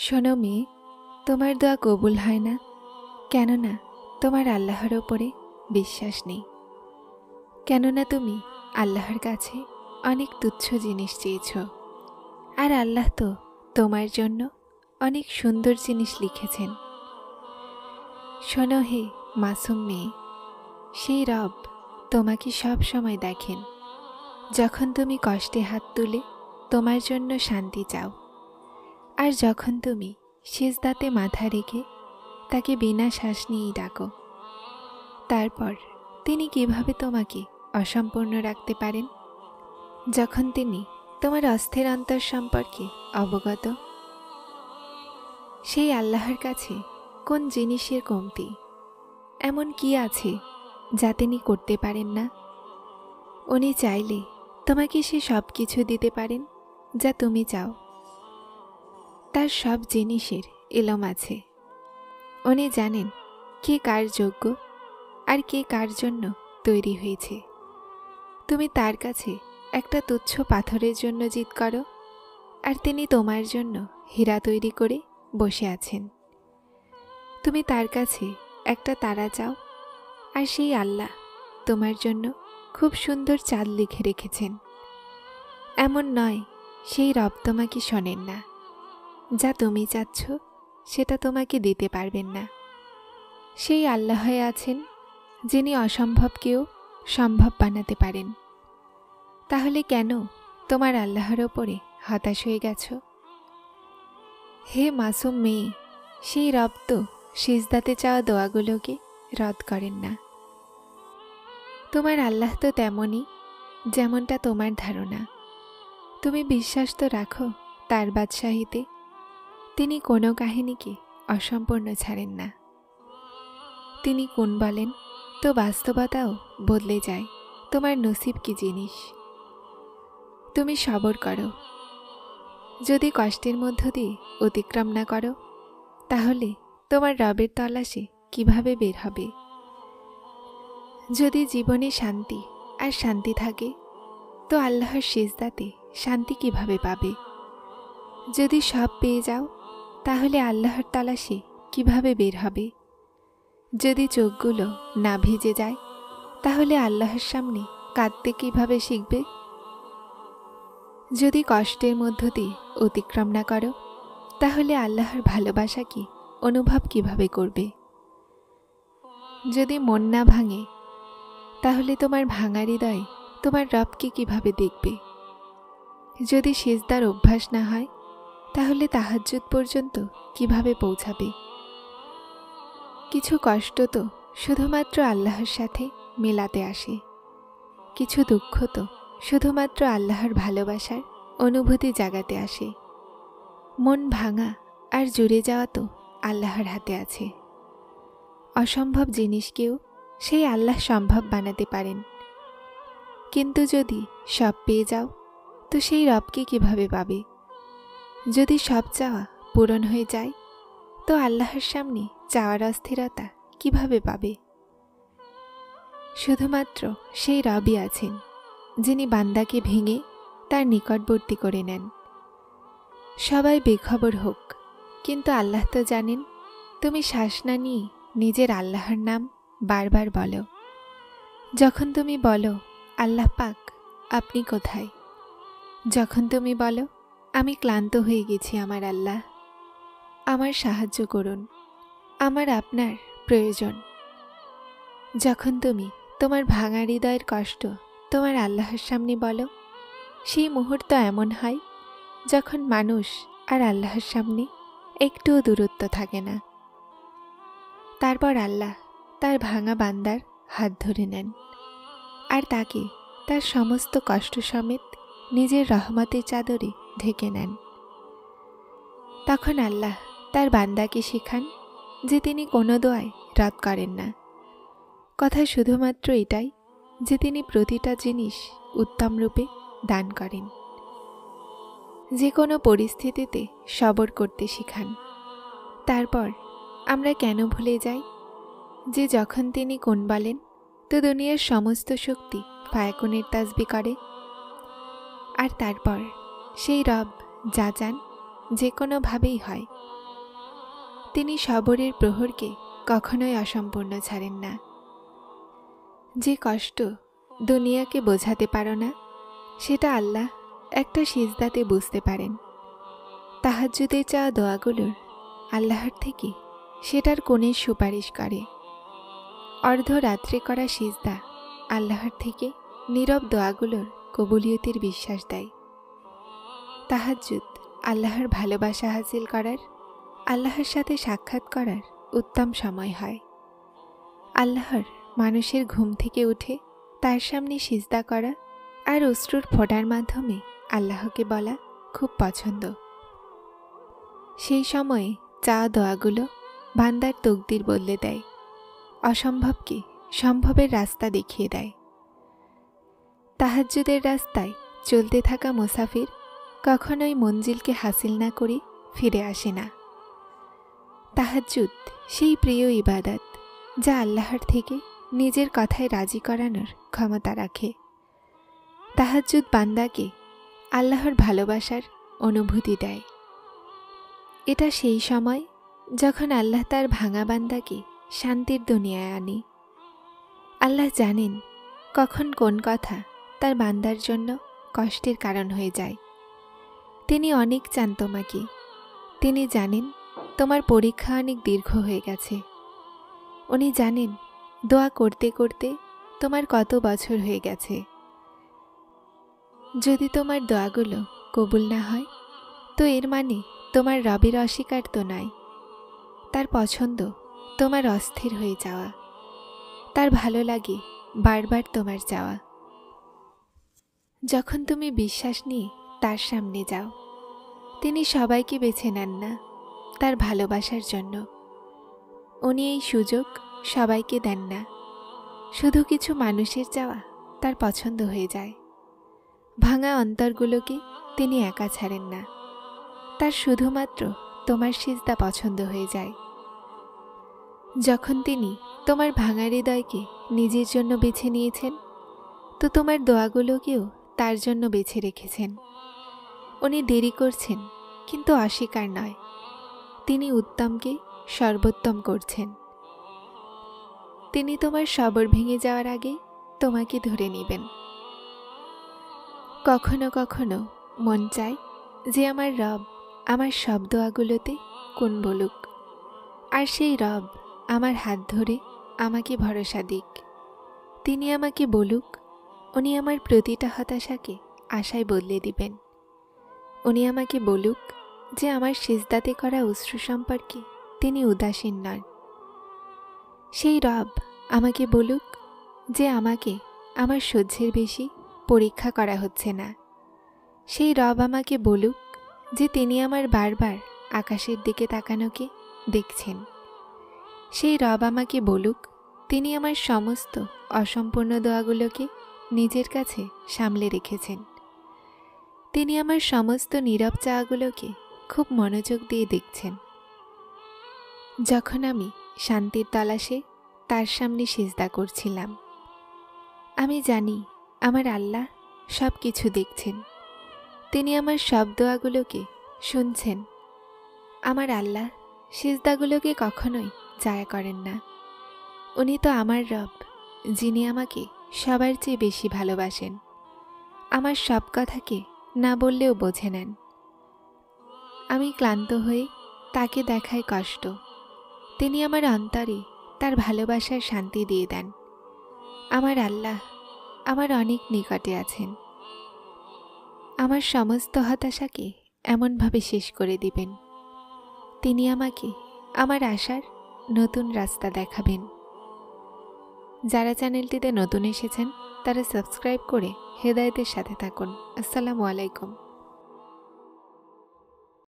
শোনো মেয়ে, তোমার দোয়া কবুল হয় না, কেননা তোমার আল্লাহর ওপরে বিশ্বাস নেই। কেননা তুমি আল্লাহর কাছে অনেক তুচ্ছ জিনিস চেয়েছ, আর আল্লাহ তো তোমার জন্য অনেক সুন্দর জিনিস লিখেছেন। শোনো হে মাসুম মেয়ে, সেই রব তোমাকে সব সময় দেখেন, যখন তুমি কষ্টে হাত তুলে তোমার জন্য শান্তি চাও, আর যখন তুমি সিজদাতে মাথা রেখে তাকে বিনা শ্বাস নিয়েই ডাকো। তারপর তিনি কিভাবে তোমাকে অসম্পূর্ণ রাখতে পারেন, যখন তিনি তোমার অস্থির অন্তর সম্পর্কে অবগত? সেই আল্লাহর কাছে কোন জিনিসের কমতি, এমন কি আছে যা তিনি করতে পারেন না? উনি চাইলে তোমাকে সে সব কিছু দিতে পারেন যা তুমি চাও। তার সব জিনিসের এলম আছে। উনি জানেন কে কার যোগ্য আর কে কার জন্য তৈরি হয়েছে। তুমি তার কাছে একটা তুচ্ছ পাথরের জন্য জিদ করো, আর তিনি তোমার জন্য হীরা তৈরি করে বসে আছেন। তুমি তার কাছে একটা তারা চাও, আর সেই আল্লাহ তোমার জন্য খুব সুন্দর চাঁদ লিখে রেখেছেন। এমন নয় সেই রব তোমাকে শোনেন না, যা তুমি চাচ্ছ সেটা তোমাকে দিতে পারবেন না। সেই আল্লাহ আছেন যিনি অসম্ভবকেও সম্ভব বানাতে পারেন। তাহলে কেন তোমার আল্লাহর ওপরে হতাশ হয়ে গেছ? হে মাসুম মেয়ে, সেই রব তো সিজদাতে চাওয়া দোয়াগুলোকে রদ করেন না। তোমার আল্লাহ তো তেমনই যেমনটা তোমার ধারণা। তুমি বিশ্বাস তো রাখো তার বাদশাহীতে। তিনি কোনো কাহিনীকে অসম্পূর্ণ ছাড়েন না। তিনি কোন বলেন তো বাস্তবতাও বদলে যায়। তোমার নসিব কি জিনিস। তুমি সবর করো। যদি কষ্টের মধ্য দিয়ে অতিক্রম না করো, তাহলে তোমার রবের তলাশে কিভাবে বের হবে? যদি জীবনে শান্তি আর শান্তি থাকে, তো আল্লাহর সিজদাতে শান্তি কিভাবে পাবে? যদি সব পেয়ে যাও, তাহলে আল্লাহর তলাশে কিভাবে বের হবে? যদি চোখগুলো না ভিজে যায়, তাহলে আল্লাহর সামনে কাঁদতে কিভাবে শিখবে? যদি কষ্টের মধ্য দিয়ে অতিক্রম না করো, তাহলে আল্লাহর ভালোবাসা কি অনুভব কিভাবে করবে? যদি মন না ভাঙে, তাহলে তোমার ভাঙা হৃদয়ে তোমার রবকে কিভাবে দেখবে? যদি সিজদার অভ্যাস না হয়, তাহলে তাহাজ্জুদ পর্যন্ত কিভাবে পৌঁছাবে? কিছু কষ্ট তো শুধুমাত্র আল্লাহর সাথে মেলাতে আসে। কিছু দুঃখ তো শুধুমাত্র আল্লাহর ভালোবাসার অনুভূতি জাগাতে আসে। মন ভাঙা আর জুড়ে যাওয়া তো আল্লাহর হাতে আছে। অসম্ভব জিনিসকেও সেই আল্লাহ সম্ভব বানাতে পারেন। কিন্তু যদি সব পেয়ে যাও, তো সেই রবকে কিভাবে পাবে? যদি সব চাওয়া পূরণ হয়ে যায়, তো আল্লাহর সামনে চাওয়ার অস্থিরতা কিভাবে পাবে? শুধুমাত্র সেই রবই আছেন যিনি বান্দাকে ভেঙে তার নিকটবর্তী করে নেন। সবাই বেখবর হোক, কিন্তু আল্লাহ তো জানেন। তুমি শ্বাস না নিয়ে নিজের আল্লাহর নাম বারবার বলো। যখন তুমি বলো আল্লাহ পাক আপনি কোথায়, যখন তুমি বলো আমি ক্লান্ত হয়ে গেছি আমার আল্লাহ, আমার সাহায্য করুন, আমার আপনার প্রয়োজন, যখন তুমি তোমার ভাঙা হৃদয়ের কষ্ট তোমার আল্লাহর সামনে বলো, সেই মুহূর্ত এমন হয় যখন মানুষ আর আল্লাহর সামনে একটুও দূরত্ব থাকে না। তারপর আল্লাহ তার ভাঙা বান্দার হাত ধরে নেন, আর তাকে তার সমস্ত কষ্ট সমেত নিজের রহমতের চাদরে ঢেকে নেন। তখন আল্লাহ তার বান্দাকে শেখান যে তিনি কোনো দোয়ায় রদ করেন না। কথা শুধুমাত্র এটাই যে তিনি প্রতিটা জিনিস উত্তম রূপে দান করেন। যে কোনো পরিস্থিতিতে সবর করতে শেখান। তারপর আমরা কেন ভুলে যাই যে যখন তিনি কোন বলেন, তো দুনিয়ার সমস্ত শক্তি ফায়াকুনের তাসবিহ করে, আর তারপর সেই রব যা চান যে কোনোভাবেই হয়। তিনি সবরের প্রহরকে কখনোই অসম্পূর্ণ ছাড়েন না। যে কষ্ট দুনিয়াকে বোঝাতে পারো না, সেটা আল্লাহ একটা সিজদাতে বুঝতে পারেন। তাহাজ্জুদের চাওয়া দোয়াগুলোর আল্লাহর থেকে সেটার কোণের সুপারিশ করে। অর্ধরাত্রে করা সিজদা আল্লাহর থেকে নীরব দোয়াগুলোর কবুলিয়তের বিশ্বাস দেয়। তাহাজ্জুদ আল্লাহর ভালোবাসা হাসিল করার, আল্লাহর সাথে সাক্ষাৎ করার উত্তম সময় হয়। আল্লাহর মানুষের ঘুম থেকে উঠে তার সামনে সিজদা করা আর অশ্রুর ফোঁটার মাধ্যমে আল্লাহকে বলা খুব পছন্দ। সেই সময়ে চাওয়া দোয়াগুলো বান্দার তকদির বদলে দেয়, অসম্ভবকে সম্ভবের রাস্তা দেখিয়ে দেয়। তাহাজ্জুদের রাস্তায় চলতে থাকা মুসাফির কখনোই মঞ্জিলকে হাসিল না করে ফিরে আসে না। তাহাজ্জুদ সেই প্রিয় ইবাদত যা আল্লাহর থেকে নিজের কথায় রাজি করানোর ক্ষমতা রাখে। তাহাজ্জুদ বান্দাকে আল্লাহর ভালোবাসার অনুভূতি দেয়। এটা সেই সময় যখন আল্লাহ তার ভাঙা বান্দাকে শান্তির দুনিয়ায় আনে। আল্লাহ জানেন কখন কোন কথা তার বান্দার জন্য কষ্টের কারণ হয়ে যায়। তিনি অনেক চান তোমাকে। তিনি জানেন তোমার পরীক্ষা অনেক দীর্ঘ হয়ে গেছে। উনি জানেন দোয়া করতে করতে তোমার কত বছর হয়ে গেছে। যদি তোমার দোয়াগুলো কবুল না হয়, তো এর মানে তোমার রবের অস্বীকার তো নয়। তার পছন্দ তোমার অস্থির হয়ে যাওয়া, তার ভালো লাগে বারবার তোমার চাওয়া। যখন তুমি বিশ্বাস নিয়ে তার সামনে যাও, তিনি সবাইকে বেছে নেন না তার ভালোবাসার জন্য। উনি এই সুযোগ সবাইকে দেন না। শুধু কিছু মানুষের চাওয়া তার পছন্দ হয়ে যায়। ভাঙা অন্তরগুলোকে তিনি একা ছাড়েন না। তার শুধুমাত্র তোমার সিজদা পছন্দ হয়ে যায়। যখন তিনি তোমার ভাঙা হৃদয়কে নিজের জন্য বেছে নিয়েছেন, তো তোমার দোয়াগুলোকেও তার জন্য বেছে রেখেছেন। উনি দেরি করছেন কিন্তু অস্বীকার নয়। তিনি উত্তমকে সর্বোত্তম করছেন। তিনি তোমার সবর ভেঙে যাওয়ার আগে তোমাকে ধরে নেবেন। কখনো কখনো মন চায় যে আমার রব আমার সব দোয়াগুলোতে কোন বলুক, আর সেই রব আমার হাত ধরে আমাকে ভরসা দিক। তিনি আমাকে বলুক, উনি আমার প্রতিটা হতাশাকে আশায় বদলে দিবেন। উনি আমাকে বলুক যে আমার সিজদাতে করা অশ্রু সম্পর্কে তিনি উদাসীন নন। সেই রব আমাকে বলুক যে আমাকে আমার সহ্যের বেশি পরীক্ষা করা হচ্ছে না। সেই রব আমাকে বলুক যে তিনি আমার বারবার আকাশের দিকে তাকানোকে দেখছেন। সেই রব আমাকে বলুক তিনি আমার সমস্ত অসম্পূর্ণ দোয়াগুলোকে নিজের কাছে সামলে রেখেছেন। তিনি আমার সমস্ত নীরব চাওয়াগুলোকে খুব মনোযোগ দিয়ে দেখছেন। যখন আমি শান্তির তলাশে তার সামনে সিজদা করছিলাম, আমি জানি আমার আল্লাহ সব কিছু দেখছেন। তিনি আমার সব দোয়াগুলোকে শুনছেন। আমার আল্লাহ সিজদাগুলোকে কখনোই জায়া করেন না। উনি তো আমার রব, যিনি আমাকে সবার চেয়ে বেশি ভালোবাসেন। আমার সব কথাকে না বললেও বোঝে নেন। আমি ক্লান্ত হয়ে তাকে দেখায় কষ্ট। তিনি আমার অন্তরে তার ভালোবাসার শান্তি দিয়ে দেন। আমার আল্লাহ আমার অনেক নিকটে আছেন। আমার সমস্ত হতাশাকে এমনভাবে শেষ করে দিবেন। তিনি আমাকে আমার আশার নতুন রাস্তা দেখাবেন। যারা চ্যানেলটিতে নতুন এসেছেন তারা সাবস্ক্রাইব করে হেদায়েতের সাথে থাকুন। আসসালামু আলাইকুম।